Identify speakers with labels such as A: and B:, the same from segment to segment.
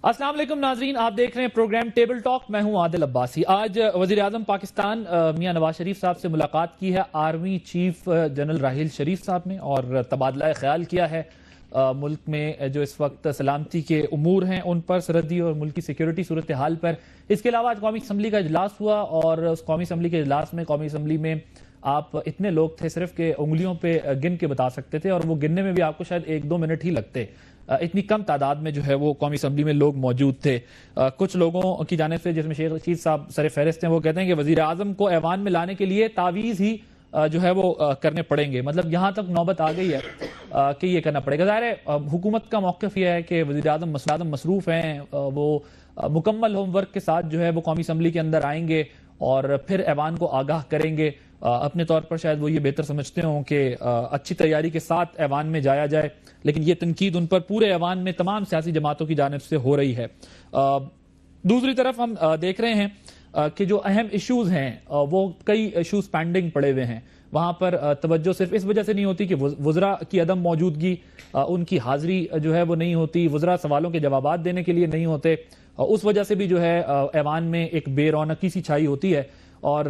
A: السلام علیکم ناظرین، آپ دیکھ رہے ہیں پروگرام ٹیبل ٹاک. میں ہوں عادل عباسی. آج وزیر اعظم پاکستان میاں نواز شریف صاحب سے ملاقات کی ہے army chief general Raheel Sharif صاحب نے اور تبادلہ خیال کیا ہے ملک میں جو اس وقت سلامتی کے امور ہیں ان پر، سرحدی اور ملکی سیکیورٹی صورتحال پر. اس کے علاوہ آج قومی اسمبلی کا اجلاس ہوا اور اس قومی اسمبلی کے اجلاس میں قومی اسمبلی میں آپ اتنے لوگ تھے صرف کہ انگلیوں پہ گن کے بتا سکتے تھے، اور وہ گننے میں بھی آپ کو شاید 1-2 منٹ ہی لگتے. اتنی کم تعداد میں جو ہے وہ قومی اسمبلی میں لوگ موجود تھے. کچھ لوگوں کی جانب سے، جس میں شیخ رشید صاحب سر فہرست ہیں، وہ کہتے ہیں کہ وزیر اعظم کو ایوان میں لانے کے لیے تعویذ ہی جو ہے وہ کرنے پڑیں گے. مطلب یہاں تک نوبت آ گئی ہے کہ یہ کرنا پڑے گا. ظاہر ہے حکومت کا موقف یہ ہے کہ وزیر اعظم مصروف ہیں، وہ مکمل ہوم ورک کے ساتھ جو ہے وہ قومی اسمبلی کے اندر آئیں گے اور پھر ایوان کو آگاہ کریں گے. اپنے طور پر شاید وہ یہ بہتر سمجھتے ہوں کہ اچھی تیاری کے ساتھ ایوان میں جایا جائے، لیکن یہ تنقید ان پر پورے ایوان میں تمام سیاسی جماعتوں کی جانب سے ہو رہی ہے. دوسری طرف ہم دیکھ رہے ہیں کہ جو اہم ایشوز ہیں وہ کئی ایشوز پینڈنگ پڑے ہوئے ہیں. وہاں پر توجہ صرف اس وجہ سے نہیں ہوتی کہ وزراء کی عدم موجودگی، ان کی حاضری جو ہے وہ نہیں ہوتی، وزراء سوالوں کے جوابات دینے کے لیے نہیں ہوتے، اس وجہ سے بھی جو ہے ایوان میں ایک بے رونقی سی چھائی ہوتی ہے. اور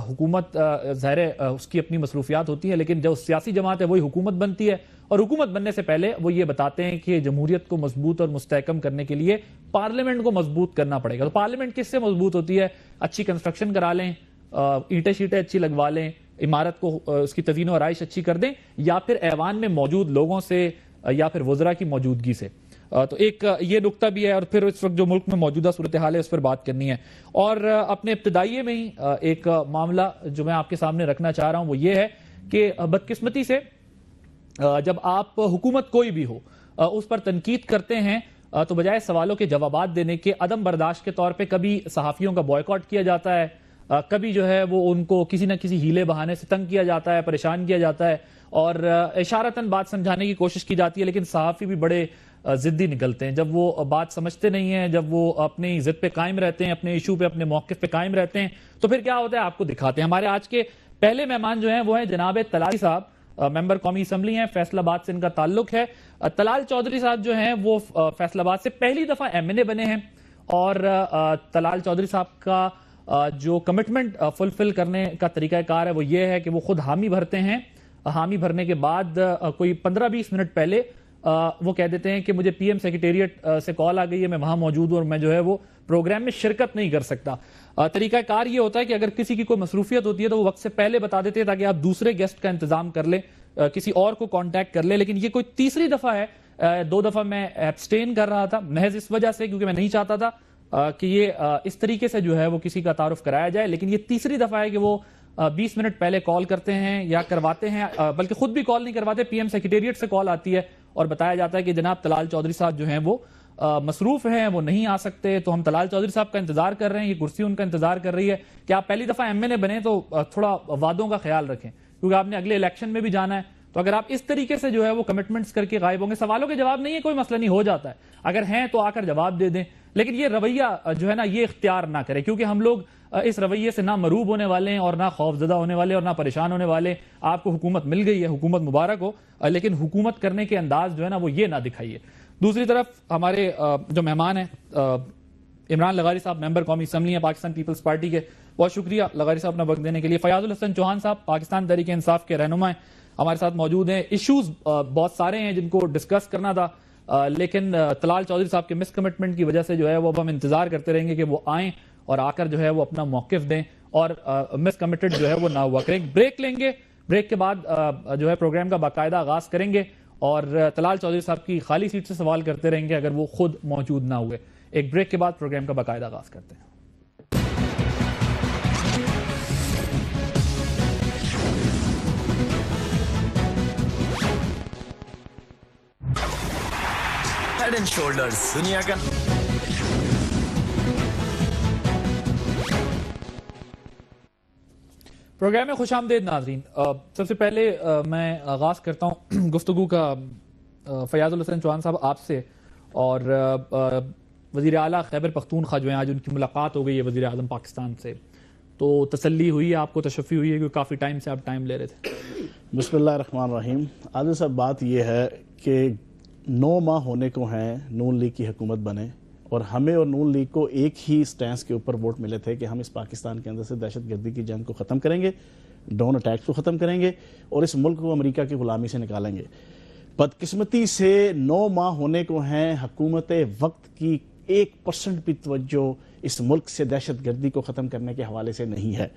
A: حکومت ظاہر اس کی اپنی مصروفیات ہوتی ہے، لیکن جو سیاسی جماعت ہے وہی حکومت بنتی ہے، اور حکومت بننے سے پہلے وہ یہ بتاتے ہیں کہ جمہوریت کو مضبوط اور مستحکم کرنے کے لیے پارلیمنٹ کو مضبوط کرنا پڑے گا. تو پارلیمنٹ کس سے مضبوط ہوتی ہے؟ اچھی کنسٹرکشن کرا لیں، اینٹیں شیٹیں اچھی لگوا لیں، عمارت کو اس کی تزئین و آرائش اچھی کر دیں، یا پھر ایوان میں موجود لوگوں سے یا پھر وزراء کی موجودگی سے. تو ایک یہ نقطہ بھی ہے، اور پھر اس وقت جو ملک میں موجودہ صورتحال ہے اس پر بات کرنی ہے. اور اپنے ابتدائیے میں ہی ایک معاملہ جو میں آپ کے سامنے رکھنا چاہ رہا ہوں وہ یہ ہے کہ بدقسمتی سے جب آپ حکومت کوئی بھی ہو اس پر تنقید کرتے ہیں تو بجائے سوالوں کے جوابات دینے کے عدم برداشت کے طور پہ کبھی صحافیوں کا بوائیکاٹ کیا جاتا ہے، کبھی جو ہے وہ ان کو کسی نہ کسی ہیلے بہانے سے تنگ کیا جاتا ہے، پریشان کیا جاتا ہے، اور اشارتاً بات سمجھانے کی کوشش کی جاتی ہے. لیکن صحافی بھی بڑے ضدی نکلتے ہیں. جب وہ بات سمجھتے نہیں ہیں، جب وہ اپنی ضد پہ قائم رہتے ہیں، اپنے ایشو پہ، اپنے موقف پہ قائم رہتے ہیں، تو پھر کیا ہوتا ہے آپ کو دکھاتے ہیں. ہمارے آج کے پہلے مہمان جو ہیں وہ ہیں جناب طلال صاحب، ممبر قومی اسمبلی ہیں، فیصل آباد سے ان کا تعلق ہے. طلال چودھری صاحب جو ہیں وہ فیصل آباد سے پہلی دفعہ MNA بنے ہیں، اور طلال چودھری صاحب کا جو کمٹمنٹ فلفل کرنے کا طریقہ کار ہے وہ یہ ہے کہ وہ خود حامی بھرتے ہیں. حامی بھرنے کے بعد کوئی 15-20 منٹ پہلے وہ کہہ دیتے ہیں کہ مجھے PM سیکریٹریٹ سے کال آ گئی ہے، میں وہاں موجود ہوں اور میں جو ہے وہ پروگرام میں شرکت نہیں کر سکتا. طریقہ کار یہ ہوتا ہے کہ اگر کسی کی کوئی مصروفیت ہوتی ہے تو وہ وقت سے پہلے بتا دیتے ہیں تاکہ آپ دوسرے گیسٹ کا انتظام کر لیں، کسی اور کو کانٹیکٹ کر لیں. لیکن یہ کوئی تیسری دفعہ ہے. 2 دفعہ میں ایبسٹین کر رہا تھا محض اس وجہ سے کیونکہ میں نہیں چاہتا تھا کہ یہ اس طریقے سے جو ہے وہ کسی کا تعارف کرایا جائے. لیکن یہ تیسری دفعہ ہے کہ وہ 20 منٹ پہلے کال کرتے ہیں یا کرواتے ہیں، بلکہ خود بھی کال نہیں کرواتے، PM سیکریٹریٹ سے کال آتی ہے اور بتایا جاتا ہے کہ جناب طلال چودھری صاحب جو ہیں وہ مصروف ہیں، وہ نہیں آ سکتے. تو ہم طلال چودھری صاحب کا انتظار کر رہے ہیں، یہ کرسی ان کا انتظار کر رہی ہے کہ آپ پہلی دفعہ MNA بنے تو تھوڑا وعدوں کا خیال رکھیں، کیونکہ آپ نے اگلے الیکشن میں بھی جانا ہے. تو اگر آپ اس طریقے سے جو ہے وہ کمٹمنٹس کر کے غائب ہوں گے، سوالوں کے جواب نہیں ہے، کوئی مسئلہ نہیں، ہو جاتا ہے، اگر ہیں تو آ کر جواب دے دیں. لیکن یہ رویہ جو ہے نا یہ اختیار نہ کرے، کیونکہ ہم لوگ اس رویے سے نہ مروب ہونے والے ہیں اور نہ خوف زدہ ہونے والے اور نہ پریشان ہونے والے. آپ کو حکومت مل گئی ہے، حکومت مبارک ہو، لیکن حکومت کرنے کے انداز جو ہے نا وہ یہ نہ دکھائیے. دوسری طرف ہمارے جو مہمان ہیں عمران لغاری صاحب، ممبر قومی اسمبلی ہیں پاکستان پیپلز پارٹی کے. بہت شکریہ لغاری صاحب نے وقت دینے کے لیے. فیاض الحسن چوہان صاحب پاکستان تحریک انصاف کے رہنما ہیں، ہمارے ساتھ موجود ہیں. ایشوز بہت سارے ہیں جن کو ڈسکس کرنا تھا، لیکن طلال چودھری صاحب کے مس کمٹمنٹ کی وجہ سے جو ہے وہ اب ہم انتظار کرتے رہیں گے کہ وہ آئیں اور آ کر جو ہے وہ اپنا موقف دیں اور مس کمٹڈ جو ہے وہ نہ ہوا کریں. بریک لیں گے، بریک کے بعد جو ہے پروگرام کا باقاعدہ آغاز کریں گے اور طلال چودھری صاحب کی خالی سیٹ سے سوال کرتے رہیں گے اگر وہ خود موجود نہ ہوئے. ایک بریک کے بعد پروگرام کا باقاعدہ آغاز کرتے ہیں.
B: ہیڈ اینڈ شولڈرز دنیا کا
A: پروگرام میں خوش آمدید ناظرین. سب سے پہلے میں آغاز کرتا ہوں گفتگو کا فیاض الحسن چوہان صاحب آپ سے، اور وزیر اعلیٰ خیبر پختونخوا جو ہیں آج ان کی ملاقات ہو گئی ہے وزیر اعظم پاکستان سے، تو تسلی ہوئی ہے آپ کو، تشفی ہوئی ہے کہ کافی ٹائم سے آپ ٹائم لے رہے تھے؟
C: بسم اللہ الرحمن الرحیم. عادل صاحب بات یہ ہے کہ 9 ماہ ہونے کو ہیں نون لیگ کی حکومت بنے اور ہمیں اور نون لیگ کو ایک ہی سٹینس کے اوپر ووٹ ملے تھے کہ ہم اس پاکستان کے اندر سے دہشت گردی کی جنگ کو ختم کریں گے، ڈرون اٹیکس کو ختم کریں گے اور اس ملک کو امریکہ کی غلامی سے نکالیں گے۔ بدقسمتی سے 9 ماہ ہونے کو ہیں، حکومت وقت کی 1% بھی توجہ اس ملک سے دہشت گردی کو ختم کرنے کے حوالے سے نہیں ہے۔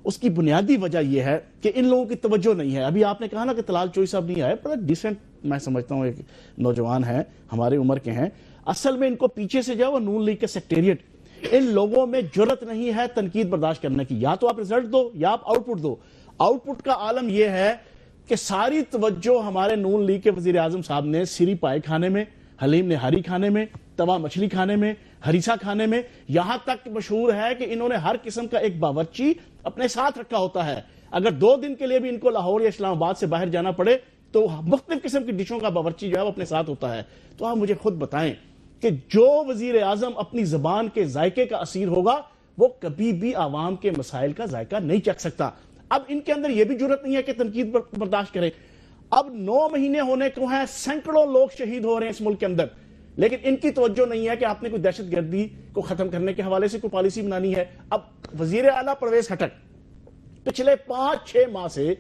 C: اس کی بنیادی وجہ یہ ہے کہ ان لوگوں کی توجہ نہیں ہے۔ ابھی آپ نے کہا نا کہ طلال چوئی صاحب نہیں آئے، بڑا ڈیسنٹ میں سمجھتا ہوں، ایک نوجوان ہیں، ہماری عمر کے ہیں۔ اصل میں ان کو پیچھے سے جاؤ، نون لیگ کے سیکٹریٹ، ان لوگوں میں جرت نہیں ہے تنقید برداشت کرنے کی۔ یا تو آپ رزلٹ دو یا آپ آؤٹ پٹ دو۔ آؤٹ پٹ کا عالم یہ ہے کہ ساری توجہ ہمارے نون لیگ کے وزیر اعظم صاحب نے سری پائے کھانے میں، حلیم نہاری کھانے میں، توا مچھلی کھانے میں، ہریسا کھانے میں، یہاں تک مشہور ہے کہ انہوں نے ہر قسم کا ایک باورچی اپنے ساتھ رکھا ہوتا ہے۔ اگر 2 دن کے لیے بھی ان کو لاہور یا اسلام آباد سے باہر جانا پڑے تو مختلف قسم کی ڈشوں کا باورچی جو ہے وہ اپنے ساتھ ہوتا ہے۔ تو آپ مجھے خود بتائیں کہ جو وزیر اعظم اپنی زبان کے ذائقے کا اسیر ہوگا وہ کبھی بھی عوام کے مسائل کا ذائقہ نہیں چکھ سکتا۔ اب ان کے اندر یہ بھی جرت نہیں ہے کہ تنقید برداشت کریں۔ اب 9 مہینے ہونے کو ہیں، سینکڑوں لوگ شہید ہو رہے ہیں اس ملک کے اندر، لیکن ان کی توجہ نہیں ہے کہ آپ نے کوئی دہشت گردی کو ختم کرنے کے حوالے سے کوئی پالیسی بنانی ہے۔ اب وزیر اعلیٰ پرویز خٹک پچھلے 5-6 ماہ سے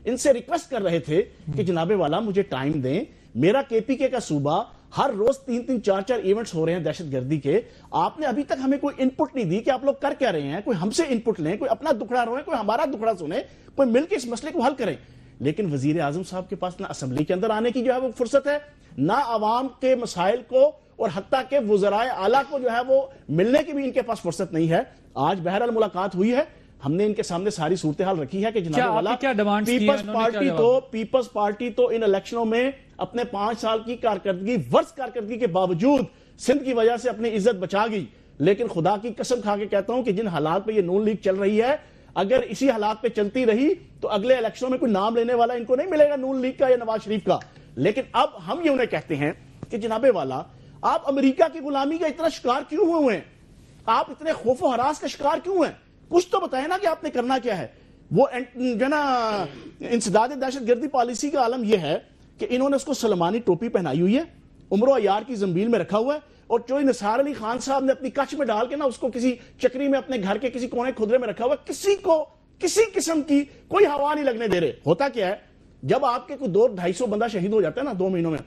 C: ان سے ریکویسٹ کر رہے تھے کہ جناب والا مجھے ٹائم دیں، میرا KPK کا صوبہ ہر روز 3-3 4-4 ایونٹس ہو رہے ہیں دہشت گردی کے، آپ نے ابھی تک ہمیں کوئی انپٹ نہیں دی کہ آپ لوگ کر کیا رہے ہیں، کوئی ہم سے انپٹ لیں، کوئی اپنا دکھڑا روئیں، کوئی ہمارا دکھڑا سنیں، کوئی مل کے اس مسئلے کو حل کریں۔ لیکن وزیر اعظم صاحب کے پاس نہ اسمبلی کے اندر آنے کی جو ہے وہ فرصت ہے، نہ عوام کے مسائل کو اور حتیٰ کہ وزرائے اعلیٰ کو جو ہے وہ ملنے کی بھی ان کے پاس فرصت نہیں ہے۔ آج بہرحال ملاقات ہوئی ہے، ہم نے ان کے سامنے ساری صورتحال رکھی ہے کہ جناب والا پیپلز پارٹی تو ان الیکشنوں میں اپنے 5 سال کی کارکردگی، ورس کارکردگی کے باوجود سندھ کی وجہ سے اپنی عزت بچا گئی۔ لیکن خدا کی قسم کھا کے کہتا ہوں کہ جن حالات پہ یہ نون لیگ چل رہی ہے، اگر اسی حالات پہ چلتی رہی تو اگلے الیکشنوں میں کوئی نام لینے والا ان کو نہیں ملے گا نون لیگ کا یا نواز شریف کا۔ لیکن اب ہم یہ انہیں کہتے ہیں کہ جناب والا آپ امریکہ کی غلامی کا اتنا شکار کیوں ہوئے ہیں؟ آپ اتنے خوف و ہراس کا شکار کیوں ہیں؟ کچھ تو بتائیں نا کہ آپ نے کرنا کیا ہے۔ وہ جو نا انسداد دہشت گردی پالیسی کا عالم یہ ہے کہ انہوں نے اس کو سلمانی ٹوپی پہنائی ہوئی ہے، عمر و عیار کی زنبیل میں رکھا ہوا ہے، اور جو نثار علی خان صاحب نے اپنی کچھ میں ڈال کے نا اس کو کسی چکری میں اپنے گھر کے کسی کونے کھدرے میں رکھا ہوا ہے، کسی کو کسی قسم کی کوئی ہوا نہیں لگنے دے رہے۔ ہوتا کیا ہے، جب آپ کے کوئی 200-250 بندہ شہید ہو جاتا ہے نا 2 مہینوں میں،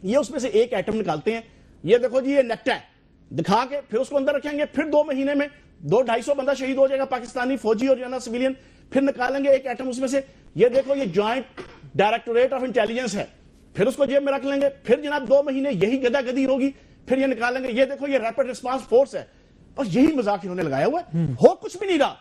C: یہ اس میں سے ایک ایٹم نکالتے ہیں، یہ دیکھو جی یہ نیٹ ہے دکھا کے پھر اس کو اندر رکھیں گے، پھر 2 مہینے میں 200-250 بندہ شہید ہو جائے گا، پاکستانی فوجی اور جو نا سویلین، پھر نکالیں گے ایک ایٹم اس میں سے، یہ دیکھو یہ جوائنٹ ڈائریکٹوریٹ آف انٹیلیجنس ہے، پھر اس کو جیب میں رکھ لیں گے، پھر جناب 2 مہینے یہی گدا گدی ہوگی، پھر یہ نکالیں گے، یہ دیکھو یہ ریپڈ ریسپانس فورس ہے۔ بس یہی مذاق انہوں نے لگایا ہوا ہے، ہو کچھ بھی نہیں رہا،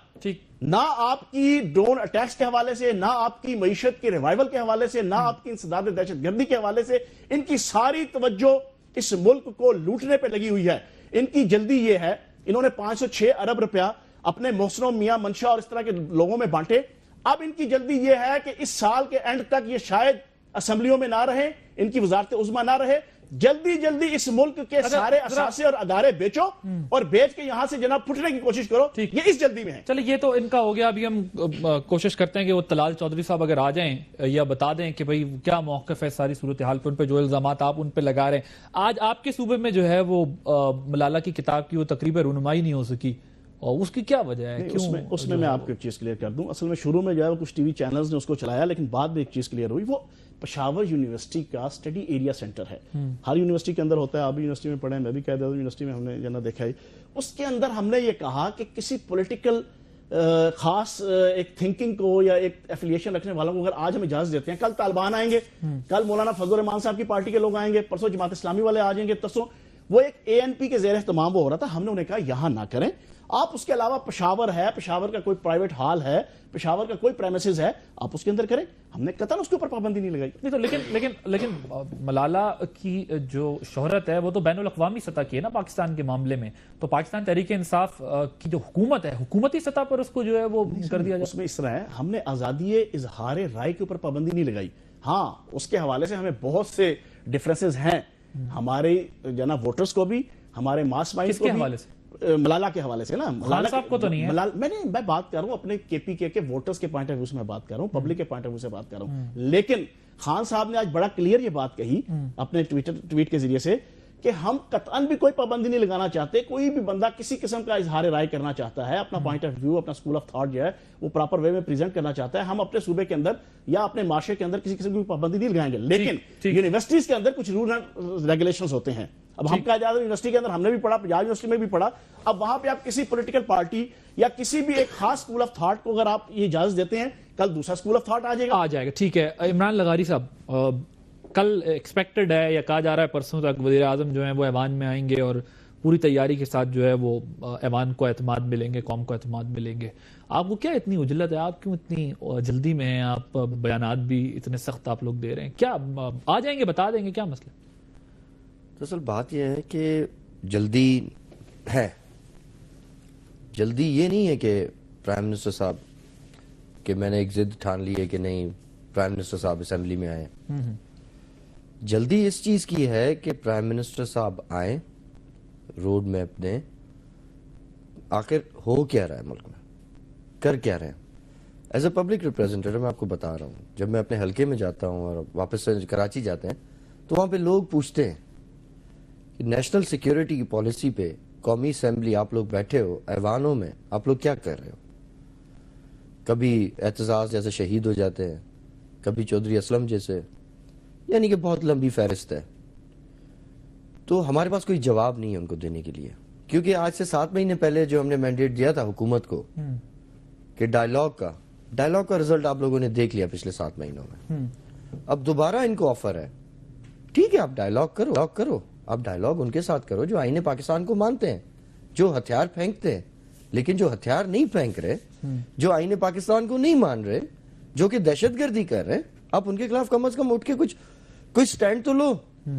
C: نہ آپ کی ڈرون اٹیکس کے حوالے سے، نہ آپ کی معیشت کی ریوائول کے حوالے سے، نہ آپ کی انسداد دہشت گردی کے حوالے سے۔ ان کی ساری توجہ اس ملک کو لوٹنے پہ لگی ہوئی ہے۔ ان کی جلدی یہ ہے، انہوں نے 506 ارب روپیہ اپنے محسنوں میاں منشا اور اس طرح کے لوگوں میں بانٹے۔ اب ان کی جلدی یہ ہے کہ اس سال کے اینڈ تک یہ شاید اسمبلیوں میں نہ رہے، ان کی وزارت عظمیٰ نہ رہے، جلدی جلدی اس ملک کے سارے اثاثے اور ادارے بیچو اور بیچ کے یہاں سے جناب پھٹنے کی کوشش کرو، یہ اس جلدی میں ہے۔
A: چلے یہ تو ان کا ہو گیا، ابھی ہم کوشش کرتے ہیں کہ وہ طلال چودھری صاحب اگر آ جائیں یا بتا دیں کہ بھئی کیا موقف ہے ساری صورتحال پہ، ان پہ جو الزامات آپ ان پہ لگا رہے ہیں۔ آج آپ کے صوبے میں جو ہے وہ ملالہ کی کتاب کی وہ تقریباً رونمائی نہیں ہو سکی، اور اس کی کیا وجہ ہے؟
C: اس میں آپ کو ایک چیز کلیئر کر دوں، اصل میں شروع میں جو ہے وہ کچھ ٹی وی چینلز نے اس کو چلایا، لیکن بعد میں ایک چیز کلیئر ہوئی، وہ پشاور یونیورسٹی کا اسٹڈی ایریا سینٹر ہے، ہر یونیورسٹی کے اندر ہوتا ہے، آپ بھی یونیورسٹی میں پڑھے ہیں، میں بھی قائد اعظم یونیورسٹی میں ہم نے جانا دیکھا ہے، اس کے اندر ہم نے یہ کہا کہ کسی پولیٹیکل خاص ایک تھنکنگ کو یا ایک ایفیلیشن رکھنے والوں کو اگر آج ہم اجازت دیتے ہیں، کل طالبان آئیں گے، کل مولانا فضل الرحمان صاحب کی پارٹی کے لوگ آئیں گے، پرسوں جماعت اسلامی والے آ جائیں گے، ترسوں وہ ایک ANP کے زیر اہتمام وہ ہو رہا تھا، ہم نے انہیں کہا یہاں نہ کریں، آپ اس کے علاوہ پشاور ہے، پشاور کا کوئی پرائیویٹ ہال ہے، پشاور کا کوئی پریمیسز ہے، آپ اس کے اندر کریں، ہم نے قطعاً اس کے اوپر پابندی نہیں لگائی۔
A: نہیں تو لیکن ملالہ کی جو شہرت ہے وہ تو بین الاقوامی سطح کی ہے نا پاکستان کے معاملے میں، تو پاکستان تحریک انصاف کی جو حکومت ہے، حکومتی سطح پر اس کو جو ہے وہ کر دیا جائے۔
C: اس میں اس طرح ہے، ہم نے آزادی اظہار رائے کے اوپر پابندی نہیں لگائی، ہاں اس کے حوالے سے ہمیں بہت سے ڈفرینسز ہیں، ہمارے جناب ووٹرز کو بھی، ہمارے ماس مائنڈ کو بھی،
A: حوالے سے
C: ملالہ کے حوالے سے نا،
A: خان صاحب کو تو نہیں ہے،
C: میں بات کر رہا ہوں اپنے KPK کے ووٹرز کے پوائنٹ آف ویو سے میں بات کر رہا ہوں، پبلک کے پوائنٹ آف ویو سے بات کر رہا ہوں، لیکن خان صاحب نے آج بڑا کلیئر یہ بات کہی اپنے ٹویٹ کے ذریعے سے کہ ہم قطعاً بھی کوئی پابندی نہیں لگانا چاہتے. کوئی بھی بندہ کسی قسم کا اظہار رائے کرنا چاہتا ہے, اپنا پوائنٹ آف ویو, اپنا اسکول آف تھاٹ جو ہے وہ پراپر وے میں پریزنٹ کرنا چاہتا ہے, ہم اپنے صوبے کے اندر یا اپنے معاشرے کے اندر کسی قسم کی پابندی نہیں لگائیں گے. لیکن یونیورسٹیز کے اندر کچھ رول اینڈ ریگولیشنز ہوتے ہیں. اب ہم کہا جاتا ہے یونیورسٹی کے اندر ہم نے بھی پڑھا, پنجاب یونیورسٹی میں بھی پڑھا, اب وہاں پہ آپ کسی پولیٹیکل پارٹی یا کسی بھی ایک خاص اسکول آف تھاٹ کو اگر آپ یہ اجازت دیتے ہیں, کل دوسرا اسکول آف تھاٹ آ جائے گا. ٹھیک ہے.
A: عمران لغاری صاحب, کل ایکسپیکٹڈ ہے یا کہا جا رہا ہے پرسوں تک وزیر اعظم جو ہیں وہ ایوان میں آئیں گے اور پوری تیاری کے ساتھ جو ہے وہ ایوان کو اعتماد ملیں گے, قوم کو اعتماد ملیں گے. آپ کو کیا اتنی عجلت ہے, آپ کیوں اتنی جلدی میں ہیں, آپ بیانات بھی اتنے سخت آپ لوگ دے رہے ہیں, کیا آ جائیں گے, بتا دیں گے, کیا مسئلہ؟
D: دراصل بات یہ ہے کہ جلدی ہے, جلدی یہ نہیں ہے کہ پرائم منسٹر صاحب کہ میں نے ایک ضد ٹھان لی ہے کہ نہیں پرائم منسٹر صاحب اسمبلی میں آئے. جلدی اس چیز کی ہے کہ پرائم منسٹر صاحب آئیں, روڈ میپ دیں, آخر ہو کیا رہا ہے ملک میں, کر کیا رہے ہیں. ایز اے پبلک ریپریزنٹیٹیو میں آپ کو بتا رہا ہوں, جب میں اپنے حلقے میں جاتا ہوں اور واپس سے کراچی جاتے ہیں تو وہاں پہ لوگ پوچھتے ہیں کہ نیشنل سیکیورٹی کی پالیسی پہ قومی اسمبلی آپ لوگ بیٹھے ہو, ایوانوں میں آپ لوگ کیا کر رہے ہو. کبھی اعتزاز جیسے شہید ہو جاتے ہیں, کبھی چودھری اسلم جیسے, یعنی کہ بہت لمبی فہرست ہے. تو ہمارے پاس کوئی جواب نہیں ہے ان کو دینے کے لیے, کیونکہ آج سے 7 مہینے پہلے جو ہم نے مینڈیٹ دیا تھا حکومت کو کہ ڈائیلاگ کا رزلٹ آپ لوگوں نے دیکھ لیا پچھلے 7 مہینوں میں. اب دوبارہ ان کو آفر ہے, ٹھیک ہے آپ ڈائیلاگ کرو, آپ ڈائیلاگ ان کے ساتھ کرو جو آئین پاکستان کو مانتے ہیں, جو ہتھیار پھینکتے ہیں, لیکن جو ہتھیار نہیں پھینک رہے, جو آئین پاکستان کو نہیں مان رہے, جو کہ دہشت گردی کر رہے, آپ ان کے خلاف کم از کم اٹھ کے کوئی سٹینڈ تو لو,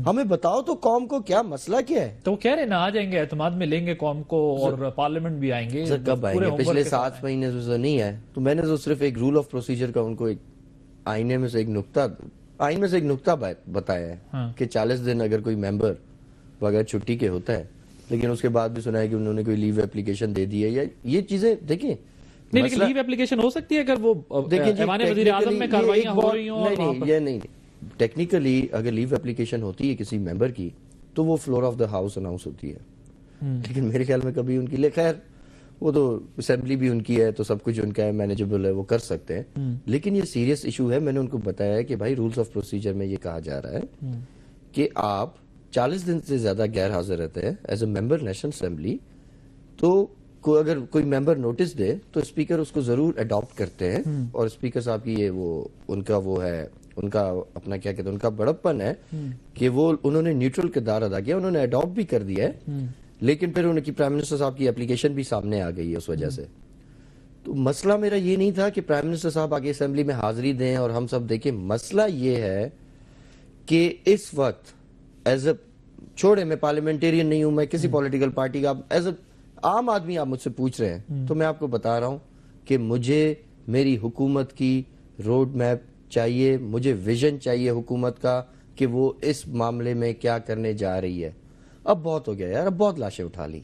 D: ہمیں بتاؤ تو قوم کو کیا مسئلہ کیا ہے.
A: تو وہ کہہ رہے ہیں نا آ جائیں گے, اعتماد میں لیں گے قوم کو, اور پارلیمنٹ بھی آئیں گے.
D: کب آئیں گے؟ پچھلے 7 مہینے سے نہیں ہے. تو میں نے تو صرف ایک رول آف پروسیجر کا ان کو ایک آئین میں سے ایک نقطہ بتایا ہے کہ 40 دن اگر کوئی ممبر بغیر چھٹی کے ہوتا ہے, لیکن اس کے بعد بھی سنا ہے کہ انہوں نے کوئی لیو اپلیکیشن دے دی ہے, یا یہ چیزیں دیکھیں.
A: نہیں, لیکن لیو اپلیکیشن ہو سکتی ہے اگر وہ ایوان وزیر اعظم میں کاروائیاں ہو رہی ہوں.
D: یہ نہیں, ٹیکنیکلی اگر لیو اپلیکیشن ہوتی ہے کسی ممبر کی تو وہ floor of the house announce ہوتی ہے, لیکن میرے خیال میں کبھی ان کی لیے, خیر وہ تو اسمبلی بھی ان کی ہے تو سب کچھ ان کا ہے, مینیجبل ہے, وہ کر سکتے ہیں. لیکن یہ سیریس ایشو ہے. میں نے ان کو بتایا ہے کہ بھائی رولز آف پروسیجر میں یہ کہا جا رہا ہے کہ آپ 40 دن سے زیادہ غیر حاضر رہتے ہیں as a member national assembly, تو اگر کوئی ممبر نوٹس دے تو اسپیکر اس کو ضرور اڈاپٹ کرتے ہیں, اور اسپیکر صاحب کی یہ ان کا اپنا کیا کہتے ہیں, ان کا بڑپن ہے کہ وہ انہوں نے نیوٹرل کردار ادا کیا, انہوں نے اڈاپٹ بھی کر دیا ہے, لیکن پھر ان کی پرائم منسٹر صاحب کی اپلیکیشن بھی سامنے آ گئی ہے اس وجہ سے. تو مسئلہ میرا یہ نہیں تھا کہ پرائم منسٹر صاحب آگے اسمبلی میں حاضری دیں اور ہم سب دیکھیں. مسئلہ یہ ہے کہ اس وقت ایز اے, چھوڑے میں پارلیمنٹیرین نہیں ہوں, میں کسی پولیٹیکل پارٹی کا, ایز اے عام آدمی آپ مجھ سے پوچھ رہے ہیں تو میں آپ کو بتا رہا ہوں کہ مجھے میری حکومت کی روڈ میپ چاہیے, مجھے ویژن چاہیے حکومت کا کہ وہ اس معاملے میں کیا کرنے جا رہی ہے. اب بہت ہو گیا یار, اب بہت لاشیں اٹھا لی,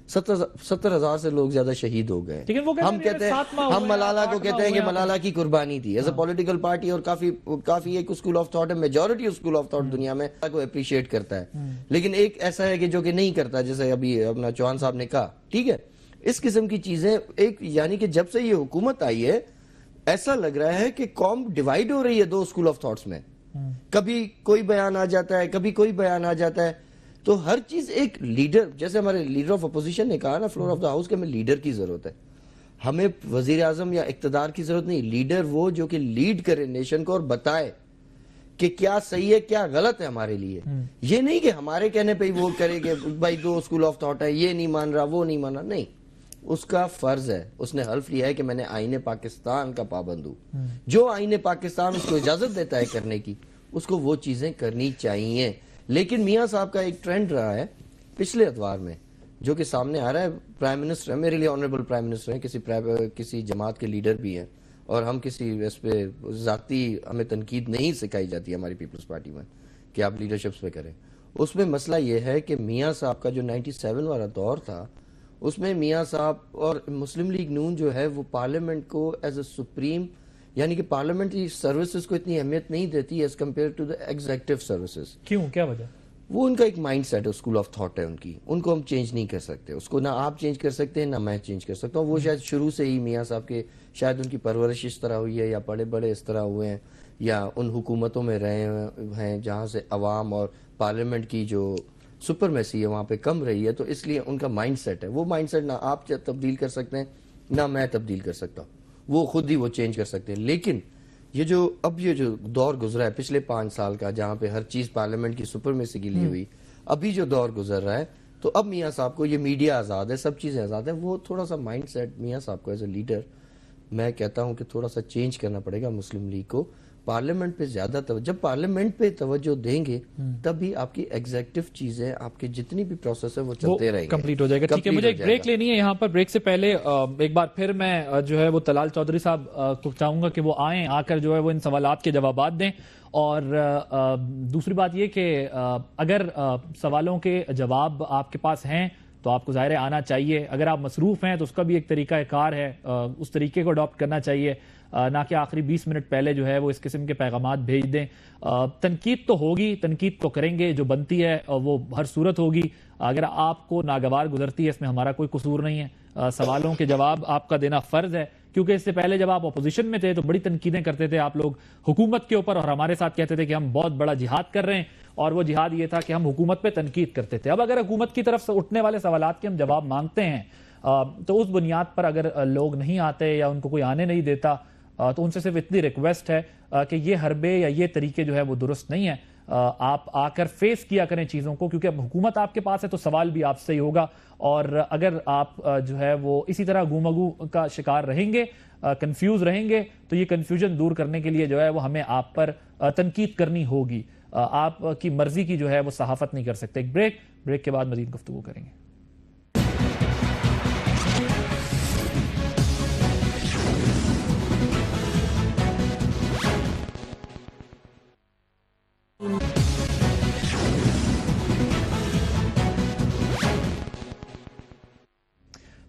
D: 70,000 سے لوگ زیادہ شہید ہو گئے. ہم کہتے ہیں, ہم ملالہ کو کہتے ہیں کہ ملالہ کی قربانی تھی ایز اے پولیٹیکل پارٹی, اور کافی ایک اسکول آف تھاٹ ہے, میجورٹی اسکول آف تھاٹ دنیا میں کو اپریشیٹ کرتا ہے, لیکن ایک ایسا ہے کہ جو کہ نہیں کرتا, جیسے ابھی اپنا چوہان صاحب نے کہا. ٹھیک ہے, اس قسم کی چیزیں ایک, یعنی کہ جب سے یہ حکومت آئی ہے ایسا لگ رہا ہے کہ قوم ڈیوائیڈ ہو رہی ہے 2 اسکول آف تھاٹس میں. کبھی کوئی بیان آ جاتا ہے, کبھی کوئی بیان آ جاتا ہے. تو ہر چیز ایک لیڈر, جیسے ہمارے لیڈر آف اپوزیشن نے کہا نا فلور آف دا ہاؤس, کہ ہمیں لیڈر کی ضرورت ہے, ہمیں وزیر اعظم یا اقتدار کی ضرورت نہیں. لیڈر وہ جو کہ لیڈ کرے نیشن کو اور بتائے کہ کیا صحیح ہے کیا غلط ہے ہمارے لیے. یہ نہیں کہ ہمارے کہنے پہ ہی وہ کرے کہ بھائی 2 اسکول آف تھاٹ ہے, یہ نہیں مان رہا, وہ نہیں مانا. نہیں, اس کا فرض ہے, اس نے حلف لیا ہے کہ میں نے آئین پاکستان کا پابند ہوں. جو آئین پاکستان اس کو اجازت دیتا ہے کرنے کی, اس کو وہ چیزیں کرنی چاہیے. لیکن میاں صاحب کا ایک ٹرینڈ رہا ہے پچھلے اتوار میں جو کہ سامنے آ رہا ہے. پرائم منسٹر ہے, میرے لیے آنریبل پرائم منسٹر ہیں, کسی جماعت کے لیڈر بھی ہیں, اور ہم کسی اس پہ ذاتی ہمیں تنقید نہیں سکھائی جاتی ہماری پیپلز پارٹی میں کہ آپ لیڈرشپس پہ کریں. اس میں مسئلہ یہ ہے کہ میاں صاحب کا جو 97 والا دور تھا, اس میں میاں صاحب اور مسلم لیگ نون جو ہے وہ پارلیمنٹ کو ایز اے سپریم, یعنی کہ پارلیمنٹری سروسز کو اتنی اہمیت نہیں دیتی as compared to the executive services.
A: کیوں, کیا وجہ؟
D: وہ ان کا ایک مائنڈ سیٹ ہے, اسکول آف تھاٹ ہے ان کی, ان کو ہم چینج نہیں کر سکتے, اس کو نہ آپ چینج کر سکتے ہیں نہ میں چینج کر سکتا ہوں. وہ شاید شروع سے ہی میاں صاحب کے شاید ان کی پرورش اس طرح ہوئی ہے, یا بڑے بڑے اس طرح ہوئے ہیں, یا ان حکومتوں میں رہے ہیں جہاں سے عوام اور پارلیمنٹ کی جو سپرمیسی ہے وہاں پہ کم رہی ہے, تو اس لیے ان کا مائنڈ سیٹ ہے. وہ مائنڈ سیٹ نہ آپ تبدیل کر سکتے ہیں نہ میں تبدیل کر سکتا ہوں, وہ خود ہی وہ چینج کر سکتے ہیں. لیکن یہ جو دور گزرا ہے پچھلے 5 سال کا, جہاں پہ ہر چیز پارلیمنٹ کی سپرمیسی کے لیے ہوئی, ابھی جو دور گزر رہا ہے, تو اب میاں صاحب کو یہ میڈیا آزاد ہے, سب چیزیں آزاد ہیں, وہ تھوڑا سا مائنڈ سیٹ میاں صاحب کو ایز اے لیڈر میں کہتا ہوں کہ تھوڑا سا چینج کرنا پڑے گا مسلم لیگ کو. پارلیمنٹ پہ زیادہ جب پارلیمنٹ پہ توجہ دیں گے تب بھی آپ کی ایگزیکٹو چیزیں, آپ کے جتنی بھی پروسیس ہے وہ چلتے رہیں گے,
A: کمپلیٹ ہو جائے گا. ٹھیک ہے, مجھے ایک بریک لینی ہے یہاں پر. بریک سے پہلے ایک بار پھر میں جو ہے وہ طلال چودھری صاحب کو چاہوں گا کہ وہ آئیں, آ کر جو ہے وہ ان سوالات کے جوابات دیں. اور دوسری بات یہ کہ اگر سوالوں کے جواب آپ کے پاس ہیں تو آپ کو ظاہر آنا چاہیے. اگر آپ مصروف ہیں تو اس کا بھی ایک طریقہ کار ہے, اس طریقے کو اڈاپٹ کرنا چاہیے, نہ کہ آخری 20 منٹ پہلے جو ہے وہ اس قسم کے پیغامات بھیج دیں. تنقید تو ہوگی, تنقید تو کریں گے, جو بنتی ہے وہ ہر صورت ہوگی. اگر آپ کو ناگوار گزرتی ہے اس میں ہمارا کوئی قصور نہیں ہے. سوالوں کے جواب آپ کا دینا فرض ہے, کیونکہ اس سے پہلے جب آپ اپوزیشن میں تھے تو بڑی تنقیدیں کرتے تھے آپ لوگ حکومت کے اوپر, اور ہمارے ساتھ کہتے تھے کہ ہم بہت بڑا جہاد کر رہے ہیں, اور وہ جہاد یہ تھا کہ ہم حکومت پہ تنقید کرتے تھے. اب اگر حکومت کی طرف سے اٹھنے والے سوالات کے ہم جواب مانگتے ہیں تو اس بنیاد پر اگر لوگ نہیں آتے یا ان کو کوئی آنے نہیں دیتا تو ان سے صرف اتنی ریکویسٹ ہے کہ یہ حربے یا یہ طریقے جو ہے وہ درست نہیں ہے. آپ آ کر فیس کیا کریں چیزوں کو, کیونکہ اب حکومت آپ کے پاس ہے تو سوال بھی آپ سے ہی ہوگا, اور اگر آپ جو ہے وہ اسی طرح گومگو کا شکار رہیں گے, کنفیوز رہیں گے, تو یہ کنفیوژن دور کرنے کے لیے جو ہے وہ ہمیں آپ پر تنقید کرنی ہوگی. آپ کی مرضی کی جو ہے وہ صحافت نہیں کر سکتے. ایک بریک کے بعد مزید گفتگو کریں گے.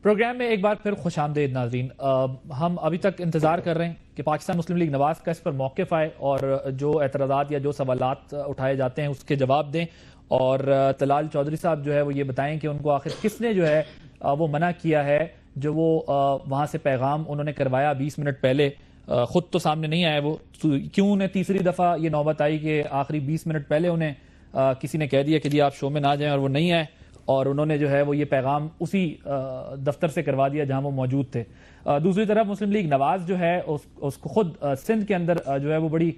A: پروگرام میں ایک بار پھر خوش آمدید ناظرین. ہم ابھی تک انتظار کر رہے ہیں کہ پاکستان مسلم لیگ نواز کا اس پر موقف آئے اور جو اعتراضات یا جو سوالات اٹھائے جاتے ہیں اس کے جواب دیں, اور طلال چودھری صاحب جو ہے وہ یہ بتائیں کہ ان کو آخر کس نے جو ہے وہ منع کیا ہے, جو وہ وہاں سے پیغام انہوں نے کروایا 20 منٹ پہلے, خود تو سامنے نہیں آئے وہ, کیوں انہیں تیسری دفعہ یہ نوبت آئی کہ آخری 20 منٹ پہلے انہیں کسی نے کہہ دیا کہ جی آپ شو میں نہ جائیں, اور وہ نہیں آئے, اور انہوں نے جو ہے وہ یہ پیغام اسی دفتر سے کروا دیا جہاں وہ موجود تھے. دوسری طرف مسلم لیگ نواز جو ہے اس کو خود سندھ کے اندر جو ہے وہ بڑی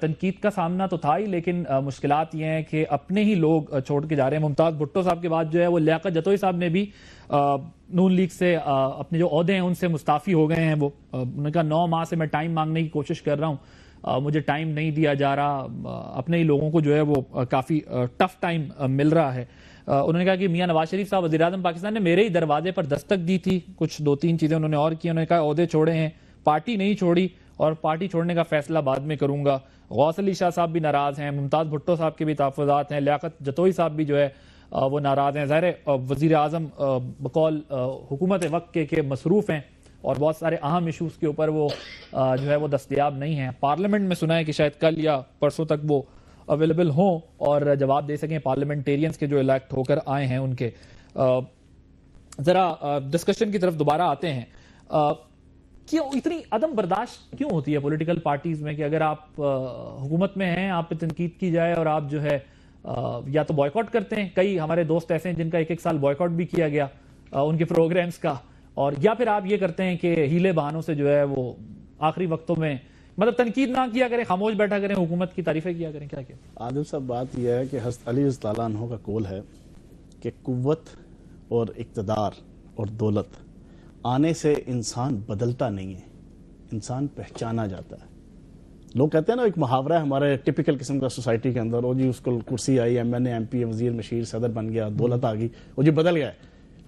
A: تنقید کا سامنا تو تھا ہی, لیکن مشکلات یہ ہیں کہ اپنے ہی لوگ چھوڑ کے جا رہے ہیں. ممتاز بھٹو صاحب کے بعد جو ہے وہ لیاقت جتوئی صاحب نے بھی نون لیگ سے اپنے جو عہدے ہیں ان سے مستعفی ہو گئے ہیں. وہ انہوں نے کہا 9 ماہ سے میں ٹائم مانگنے کی کوشش کر رہا ہوں, مجھے ٹائم نہیں دیا جا رہا, اپنے ہی لوگوں کو جو ہے وہ کافی ٹف ٹائم مل رہا ہے. انہوں نے کہا کہ میاں نواز شریف صاحب وزیر اعظم پاکستان نے میرے ہی دروازے پر دستک دی تھی, کچھ 2-3 چیزیں انہوں نے اور کی. انہوں نے کہا عہدے چھوڑے ہیں, پارٹی نہیں چھوڑی, اور پارٹی چھوڑنے کا فیصلہ بعد میں کروں گا. غوث علی شاہ صاحب بھی ناراض ہیں, ممتاز بھٹو صاحب کے بھی تحفظات ہیں, لیاقت جتوئی صاحب بھی جو ہے وہ ناراض ہیں. ظاہر وزیر اعظم بقول حکومت وقت کے مصروف ہیں اور بہت سارے اہم ایشوز کے اوپر وہ جو ہے وہ دستیاب نہیں ہیں. پارلیمنٹ میں سنا ہے کہ شاید کل یا پرسوں تک وہ اویلیبل ہوں اور جواب دے سکیں پارلیمنٹیرینز کے جو الیکٹ ہو کر آئے ہیں ان کے. ذرا ڈسکشن کی طرف دوبارہ آتے ہیں. کیوں اتنی عدم برداشت کیوں ہوتی ہے پولیٹیکل پارٹیز میں کہ اگر آپ حکومت میں ہیں, آپ پہ تنقید کی جائے اور آپ جو ہے یا تو بوائیکاٹ کرتے ہیں, کئی ہمارے دوست ایسے ہیں جن کا 1 سال بوائیکاٹ بھی کیا گیا ان کے پروگرامز کا, اور یا پھر آپ یہ کرتے ہیں کہ ہیلے بہانوں سے جو ہے وہ آخری وقتوں میں مطلب تنقید نہ کیا کریں, خاموش بیٹھا کریں, حکومت کی تعریفیں کیا کریں. کیا
C: عادل صاحب بات یہ ہے کہ حضرت علی رضی اللہ عنہ کا قول ہے کہ قوت اور اقتدار اور دولت آنے سے انسان بدلتا نہیں ہے, انسان پہچانا جاتا ہے. لوگ کہتے ہیں نا, ایک محاورہ ہے ہمارے ٹپیکل قسم کا سوسائٹی کے اندر, وہ جی اس کو کرسی آئی, MNA MP وزیر مشیر صدر بن گیا, دولت آ گئی, وہ جی بدل گیا.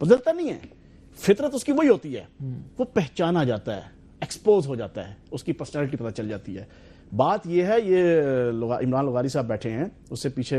C: بدلتا نہیں ہے, فطرت اس کی وہی ہوتی ہے, وہ پہچانا جاتا ہے, ایکسپوز ہو جاتا ہے, اس کی پرسنالٹی پتہ چل جاتی ہے. بات یہ ہے, یہ عمران لغاری صاحب بیٹھے ہیں, اس سے پیچھے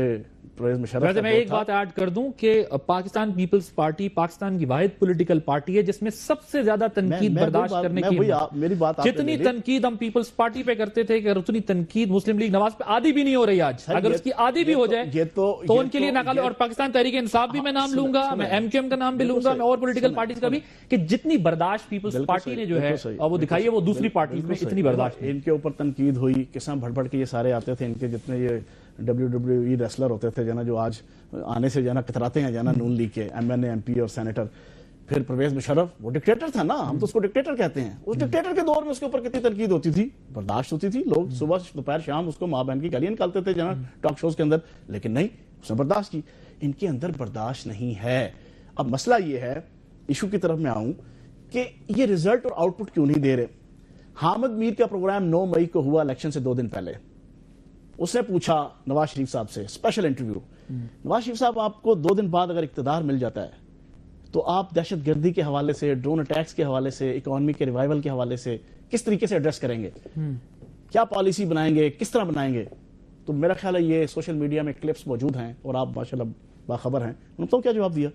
C: پرویز مشرف
A: ویسے
C: کا
A: میں
C: دور
A: ایک
C: تھا۔
A: بات ایڈ کر دوں کہ پاکستان پیپلز پارٹی پاکستان کی واحد پولیٹیکل پارٹی ہے جس میں سب سے زیادہ تنقید
C: میں
A: برداشت
C: وہی بات-
A: کرنے
C: میں
A: کی
C: وہی
A: ہمت۔
C: میری بات آپ نے
A: جتنی
C: لے لی۔
A: تنقید ہم پیپلز پارٹی پہ کرتے تھے کہ اتنی تنقید مسلم لیگ نواز پہ عادی بھی نہیں ہو رہی آج۔ اگر اس کی عادی بھی ہو جائے تو ان کے لیے ناقابل، اور پاکستان تحریک انصاف بھی میں نام لوں گا، میں ایم کیو ایم کا نام بھی لوں گا، میں اور پولیٹیکل پارٹیز کا بھی، کہ جتنی برداشت پیپلز پارٹی نے جو ہے وہ دکھائی ہے وہ دوسری پارٹیز میں اتنی برداشت نہیں۔
C: ان کے اوپر تنقید ہوئی، قسم بھڑ بھڑ کے یہ سارے آتے تھے، ان کے جتنے یہ WWE ریسلر ہوتے تھے جنا، جو آج آنے سے جنا کتراتے ہیں جنا نون لیگ کے ایم این اے، ایم پی اور سینیٹر۔ پھر پرویز مشرف وہ ڈکٹیٹر تھا نا، ہم تو اس کو ڈکٹیٹر کہتے ہیں، اس ڈکٹیٹر کے دور میں اس کے اوپر کتنی تنقید ہوتی تھی، برداشت ہوتی تھی، لوگ صبح دوپہر شام اس کو ماں بہن کی گالیاں نکالتے تھے جنا ٹاک شوز کے اندر، لیکن نہیں، اس نے برداشت کی۔ ان کے اندر برداشت نہیں ہے۔ اب مسئلہ یہ ہے، ایشو کی طرف میں آؤں کہ یہ رزلٹ اور آؤٹ پٹ کیوں نہیں دے رہے۔ حامد میر کا پروگرام 9 مئی کو ہوا، الیکشن سے 2 دن پہلے۔ اس نے پوچھا نواز شریف صاحب سے، اسپیشل انٹرویو، نواز شریف صاحب آپ کو 2 دن بعد اگر اقتدار مل جاتا ہے تو آپ دہشت گردی کے حوالے سے، ڈرون اٹیکس کے حوالے سے، اکانومی کے ریوائول کے حوالے سے کس طریقے سے ایڈریس کریں گے، کیا پالیسی بنائیں گے، کس طرح بنائیں گے؟ تو میرا خیال ہے یہ سوشل میڈیا میں کلپس موجود ہیں اور آپ ماشاءاللہ باخبر ہیں۔ انہوں نے تو کیا جواب دیا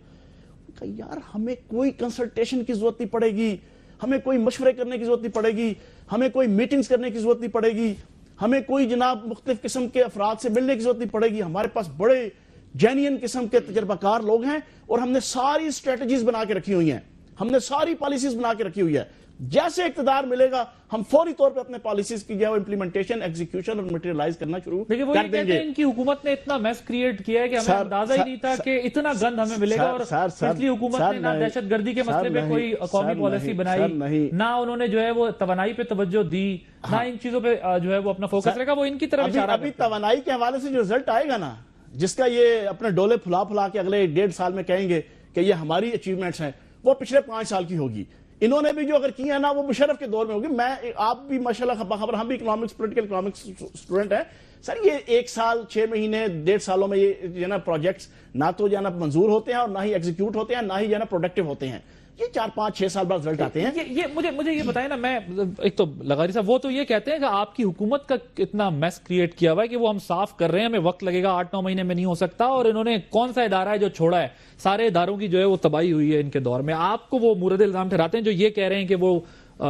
C: کہ یار ہمیں کوئی کنسلٹیشن کی ضرورت نہیں پڑے گی، ہمیں کوئی مشورے کرنے کی ضرورت نہیں پڑے گی، ہمیں کوئی میٹنگز کرنے کی ضرورت نہیں پڑے گی، ہمیں کوئی جناب مختلف قسم کے افراد سے ملنے کی ضرورت نہیں پڑے گی، ہمارے پاس بڑے جینین قسم کے تجربہ کار لوگ ہیں اور ہم نے ساری اسٹریٹجیز بنا کے رکھی ہوئی ہیں، ہم نے ساری پالیسیز بنا کے رکھی ہوئی ہے، جیسے اقتدار ملے گا ہم فوری طور پہ اپنے پالیسیز کی جو امپلیمنٹیشن، ایگزیکیوشن اور مٹیریلائز کرنا شروع
A: لیکن وہ
C: کر
A: یہ
C: دیں
A: کہتے
C: گے۔
A: ہیں ان کی حکومت نے اتنا میس کریٹ کیا ہے کہ ہمیں اندازہ ہی نہیں تھا کہ اتنا گند ہمیں ملے گا، اور اس لیے حکومت نے نہ دہشت گردی کے مسئلے پہ کوئی قومی پالیسی بنائی، نہ انہوں نے جو ہے وہ توانائی پہ توجہ دی، نہ ان چیزوں پہ جو ہے وہ اپنا فوکس رکھا۔ وہ ان کی طرف اشارہ
C: ابھی توانائی کے حوالے سے جو رزلٹ آئے گا نا، جس کا یہ اپنے ڈولے پھلا پھلا کے اگلے 1.5 سال میں کہیں گے کہ یہ ہماری اچیومنٹس ہیں، وہ پچھلے 5 سال کی ہوگی۔ انہوں نے بھی جو اگر کیا ہے نا وہ مشرف کے دور میں ہوگی۔ میں آپ بھی ماشاءاللہ باخبر، ہم بھی اکنامکس، پولیٹیکل اکنامکس اسٹوڈنٹ ہیں سر، یہ 1 سال 6 مہینے 1.5 سالوں میں یہ جو ہے نا پروجیکٹس نہ تو جو ہے نا منظور ہوتے ہیں اور نہ ہی ایگزیکیوٹ ہوتے ہیں، نہ ہی جو ہے نا پروڈکٹیو ہوتے ہیں، یہ 4 5 6 سال بعد رزلٹ آتے ہیں۔
A: یہ مجھے یہ بتائیں نا، میں ایک تو لغاری صاحب وہ تو یہ کہتے ہیں کہ آپ کی حکومت کا اتنا میس کریٹ کیا ہوا ہے کہ وہ ہم صاف کر رہے ہیں، ہمیں وقت لگے گا، 8 9 مہینے میں نہیں ہو سکتا، اور انہوں نے کون سا ادارہ ہے جو چھوڑا ہے؟ سارے اداروں کی جو ہے وہ تباہی ہوئی ہے ان کے دور میں۔ آپ کو وہ مورد الزام ٹھہراتے ہیں جو یہ کہہ رہے ہیں کہ وہ